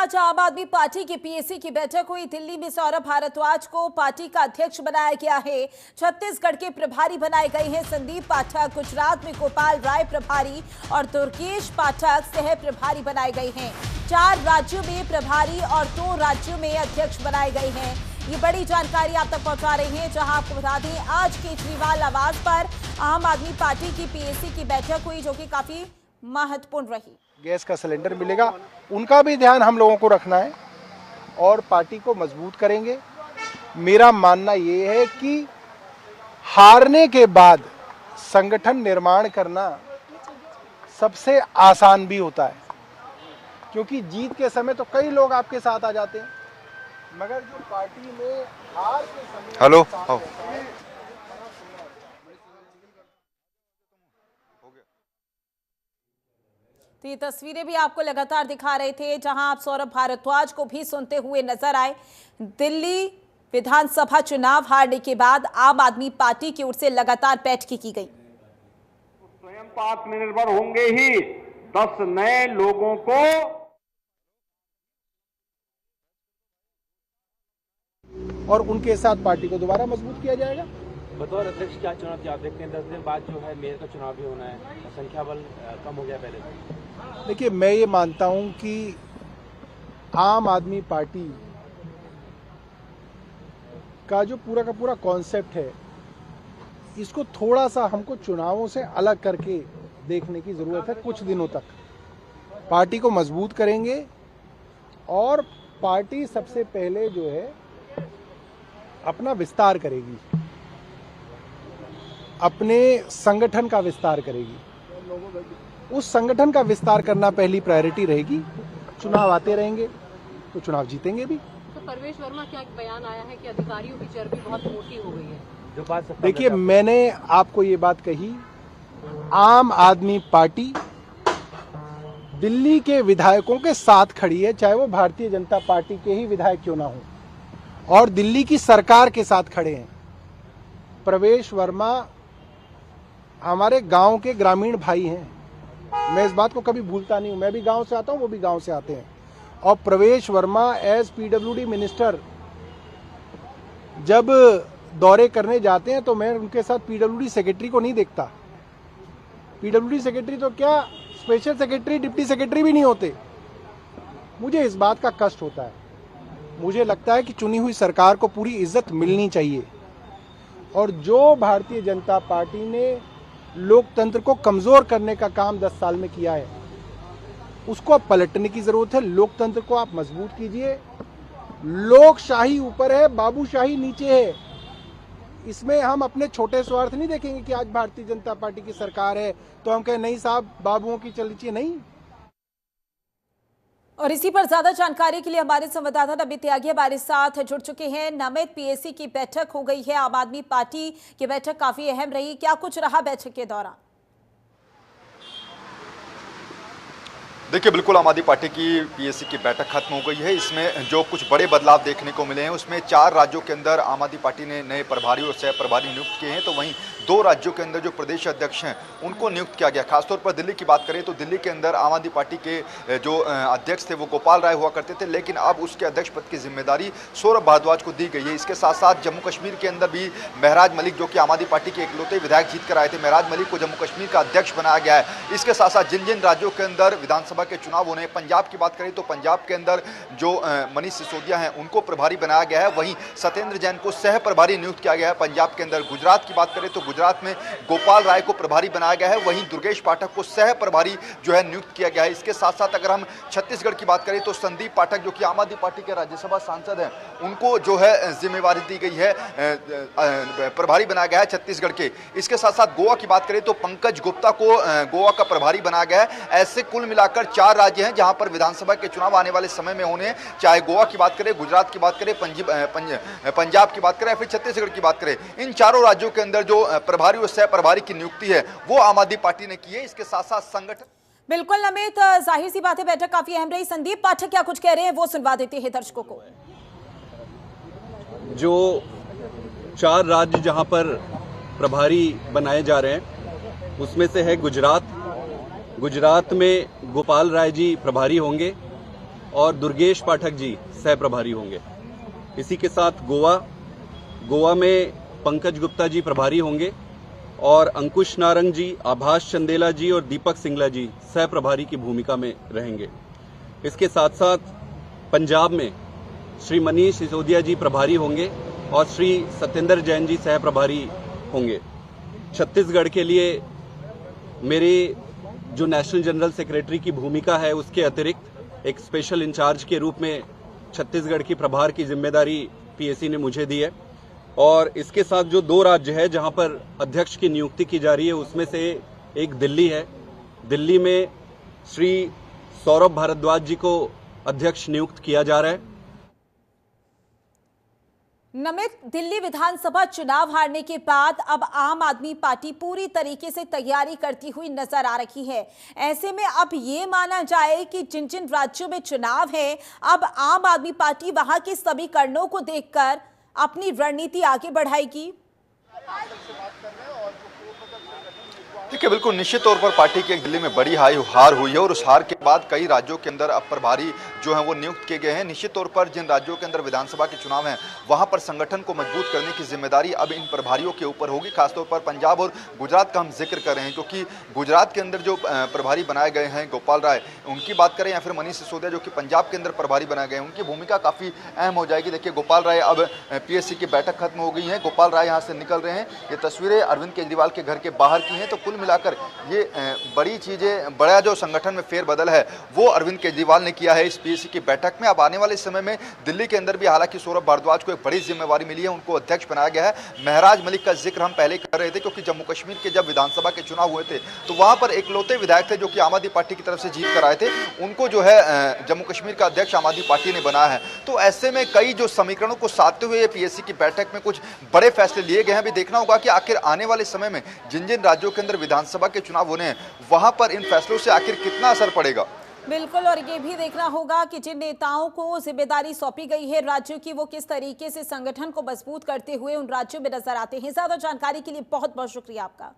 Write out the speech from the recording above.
आज आम आदमी पार्टी की पीएसी की बैठक हुई। दिल्ली में सौरभ भारद्वाज को पार्टी का अध्यक्ष बनाया गया है। छत्तीसगढ़ के प्रभारी बनाए गए हैं संदीप पाठक, गुजरात में गोपाल राय प्रभारी और दुर्गेश पाठक सह प्रभारी बनाए गए हैं। 4 राज्यों में प्रभारी और 2 राज्यों में अध्यक्ष बनाए गए हैं। ये बड़ी जानकारी आप तक पहुंचा रहे हैं। जहां आपको बता दें, आज केजरीवाल आवास पर आम आदमी पार्टी की पीएसी की बैठक हुई, जो कि काफी महत्वपूर्ण रही। गैस का सिलेंडर मिलेगा, उनका भी ध्यान हम लोगों को रखना है और पार्टी को मजबूत करेंगे। मेरा मानना ये है कि हारने के बाद संगठन निर्माण करना सबसे आसान भी होता है, क्योंकि जीत के समय तो कई लोग आपके साथ आ जाते हैं, मगर जो पार्टी में हार के समय तो ये तस्वीरें भी आपको लगातार दिखा रहे थे, जहां आप सौरभ भारद्वाज को भी सुनते हुए नजर आए। दिल्ली विधानसभा चुनाव हारने के बाद आम आदमी पार्टी की ओर से लगातार बैठकें की गई। स्वयं पर आत्मनिर्भर होंगे ही 10 नए लोगों को और उनके साथ पार्टी को दोबारा मजबूत किया जाएगा। बतौर अध्यक्ष क्या चुनौती आप देखते हैं? 10 दिन बाद जो है मेयर का चुनाव भी होना है, संख्या बल कम हो गया पहले से। देखिए, मैं ये मानता हूं कि आम आदमी पार्टी का जो पूरा का पूरा कॉन्सेप्ट है, इसको थोड़ा सा हमको चुनावों से अलग करके देखने की जरूरत है। कुछ दिनों तक पार्टी को मजबूत करेंगे और पार्टी सबसे पहले जो है अपना विस्तार करेगी, अपने संगठन का विस्तार करेगी। उस संगठन का विस्तार करना पहली प्रायोरिटी रहेगी। चुनाव आते रहेंगे तो चुनाव जीतेंगे भी। तो परवेश वर्मा क्या बयान आया है कि अधिकारियों की चर्बी बहुत मोटी हो गई है? जो बात देखिए, मैंने आपको ये बात कही, आम आदमी पार्टी दिल्ली के विधायकों के साथ खड़ी है, चाहे वो भारतीय जनता पार्टी के ही विधायक क्यों ना हो, और दिल्ली की सरकार के साथ खड़े हैं। प्रवेश वर्मा हमारे गांव के ग्रामीण भाई हैं, मैं इस बात को कभी भूलता नहीं हूं। मैं भी गांव से आता हूं, वो भी गांव से आते हैं। और प्रवेश वर्मा एज पीडब्ल्यूडी मिनिस्टर जब दौरे करने जाते हैं तो मैं उनके साथ पीडब्ल्यूडी सेक्रेटरी को नहीं देखता। पीडब्ल्यूडी सेक्रेटरी तो क्या, स्पेशल सेक्रेटरी, डिप्टी सेक्रेटरी भी नहीं होते। मुझे इस बात का कष्ट होता है। मुझे लगता है कि चुनी हुई सरकार को पूरी इज्जत मिलनी चाहिए, और जो भारतीय जनता पार्टी ने लोकतंत्र को कमजोर करने का काम 10 साल में किया है, उसको अब पलटने की जरूरत है। लोकतंत्र को आप मजबूत कीजिए। लोकशाही ऊपर है, बाबूशाही नीचे है। इसमें हम अपने छोटे स्वार्थ नहीं देखेंगे कि आज भारतीय जनता पार्टी की सरकार है तो हम कहें नहीं साहब, बाबुओं की चलिए, नहीं। और इसी पर ज्यादा जानकारी के लिए हमारे संवाददाता नमित त्यागी हमारे साथ जुड़ चुके हैं। नमित, पीएसी की बैठक हो गई है, आम आदमी पार्टी की बैठक काफी अहम रही, क्या कुछ रहा बैठक के दौरान? देखिए, बिल्कुल आम आदमी पार्टी की पीएसी की बैठक खत्म हो गई है। इसमें जो कुछ बड़े बदलाव देखने को मिले हैं, उसमें 4 राज्यों के अंदर आम आदमी पार्टी ने नए प्रभारी और सह प्रभारी नियुक्त किए हैं, तो वहीं 2 राज्यों के अंदर जो प्रदेश अध्यक्ष हैं उनको नियुक्त किया गया। खासतौर पर दिल्ली की बात करें तो दिल्ली के अंदर आम आदमी पार्टी के जो अध्यक्ष थे वो गोपाल राय हुआ करते थे, लेकिन अब उसके अध्यक्ष पद की जिम्मेदारी सौरभ भारद्वाज को दी गई है। इसके साथ साथ जम्मू कश्मीर के अंदर भी महराज मलिक, जो कि आम आदमी पार्टी के इकलौते विधायक जीत कर आए थे, महराज मलिक को जम्मू कश्मीर का अध्यक्ष बनाया गया है। इसके साथ साथ जिन जिन राज्यों के अंदर विधानसभा के चुनाव होने, पंजाब की बात करें तो पंजाब के अंदर जो मनीष सिसोदिया हैं उनको प्रभारी बनाया गया है, वहीं सत्येंद्र जैन को सह प्रभारी नियुक्त किया गया है पंजाब के अंदर। गुजरात की बात करें तो गुजरात में गोपाल राय को प्रभारी बनाया गया है, वहीं दुर्गेश पाठक को सह प्रभारी जो है नियुक्त किया गया है। इसके साथ साथ अगर हम छत्तीसगढ़ की बात करें तो संदीप पाठक, जो कि आम आदमी पार्टी के राज्यसभा सांसद हैं, उनको जो है जिम्मेवारी दी गई है, प्रभारी बनाया गया है छत्तीसगढ़ के। इसके साथ साथ गोवा की बात करें तो पंकज गुप्ता को गोवा का प्रभारी बनाया गया है। ऐसे कुल मिलाकर 4 राज्य हैं जहां पर विधानसभा के चुनाव आने वाले समय में होने, चाहे गोवा की बात करें, गुजरात की बात करें, पंजाब की बात करें या फिर छत्तीसगढ़ की बात करें, इन चारों राज्यों के अंदर जो प्रभारी और सह प्रभारी की नियुक्ति है वो आम आदमी पार्टी ने की है। इसके साथ साथ संगठन, बिल्कुल नमित, जाहिर सी बात है बैठक काफी अहम रही। संदीप पाठक क्या कुछ कह रहे हैं वो सुनवा देते हैं दर्शकों को। जो 4 राज्य जहां पर प्रभारी बनाए जा रहे हैं उसमें से है गुजरात। गुजरात में गोपाल राय जी प्रभारी होंगे और दुर्गेश पाठक जी सह प्रभारी होंगे। इसी के साथ गोवा में पंकज गुप्ता जी प्रभारी होंगे और अंकुश नारंग जी, आभास चंदेला जी और दीपक सिंगला जी सह प्रभारी की भूमिका में रहेंगे। इसके साथ साथ पंजाब में श्री मनीष सिसोदिया जी प्रभारी होंगे और श्री सत्येंद्र जैन जी सह प्रभारी होंगे। छत्तीसगढ़ के लिए मेरे जो नेशनल जनरल सेक्रेटरी की भूमिका है उसके अतिरिक्त एक स्पेशल इंचार्ज के रूप में छत्तीसगढ़ की प्रभार की जिम्मेदारी पीएसी ने मुझे दी है। और इसके साथ जो 2 राज्य है जहां पर अध्यक्ष की नियुक्ति की जा रही है उसमें से एक दिल्ली है। दिल्ली में श्री सौरभ भारद्वाज जी को अध्यक्ष नियुक्त किया जा रहा है। नमित, दिल्ली विधानसभा चुनाव हारने के बाद अब आम आदमी पार्टी पूरी तरीके से तैयारी करती हुई नजर आ रही है। ऐसे में अब ये माना जाए कि जिन जिन राज्यों में चुनाव है अब आम आदमी पार्टी वहां के समीकरणों को देखकर अपनी रणनीति आगे बढ़ाएगी। देखिए, बिल्कुल निश्चित तौर पर पार्टी की एक दिल्ली में बड़ी हार हुई है और उस हार के बाद कई राज्यों के अंदर अब प्रभारी जो हैं वो नियुक्त किए गए हैं। निश्चित तौर पर जिन राज्यों के अंदर विधानसभा के चुनाव हैं वहां पर संगठन को मजबूत करने की जिम्मेदारी अब इन प्रभारियों के ऊपर होगी। खासतौर पर पंजाब और गुजरात का हम जिक्र कर रहे हैं क्योंकि गुजरात के अंदर जो प्रभारी बनाए गए हैं गोपाल राय, उनकी बात करें या फिर मनीष सिसोदिया जो कि पंजाब के अंदर प्रभारी बनाए गए हैं, उनकी भूमिका काफ़ी अहम हो जाएगी। देखिए, गोपाल राय अब पीएससी की बैठक खत्म हो गई है, गोपाल राय यहाँ से निकल रहे हैं। ये तस्वीरें अरविंद केजरीवाल के घर के बाहर की हैं। तो कुल मिलाकर ये बड़ी चीजें, बड़ा जो संगठन में फेरबदल है वो अरविंद केजरीवाल ने किया है इस पीएससी की बैठक में। अब आने वाले समय में दिल्ली के अंदर भी हालांकि सौरभ भारद्वाज को एक बड़ी जिम्मेवारी मिली है, उनको अध्यक्ष बनाया गया है। महराज मलिक का जिक्र हम पहले कर रहे थे क्योंकि जम्मू कश्मीर के जब विधानसभा के चुनाव हुए थे तो वहां पर इकलौते विधायक थे जो कि आम आदमी पार्टी की तरफ से जीत कर आए थे, उनको जो है जम्मू कश्मीर का अध्यक्ष आम आदमी पार्टी ने बनाया है। तो ऐसे में कई जो समीकरणों को साधते हुए पीएससी की बैठक में कुछ बड़े फैसले लिए गए हैं। अभी देखना होगा कि आखिर आने वाले समय में जिन जिन राज्यों के अंदर विधानसभा के चुनाव होने हैं वहां पर इन फैसलों से आखिर कितना असर पड़ेगा। बिल्कुल, और ये भी देखना होगा कि जिन नेताओं को जिम्मेदारी सौंपी गई है राज्यों की, वो किस तरीके से संगठन को मजबूत करते हुए उन राज्यों में नजर आते हैं। ज्यादा जानकारी के लिए बहुत बहुत शुक्रिया आपका।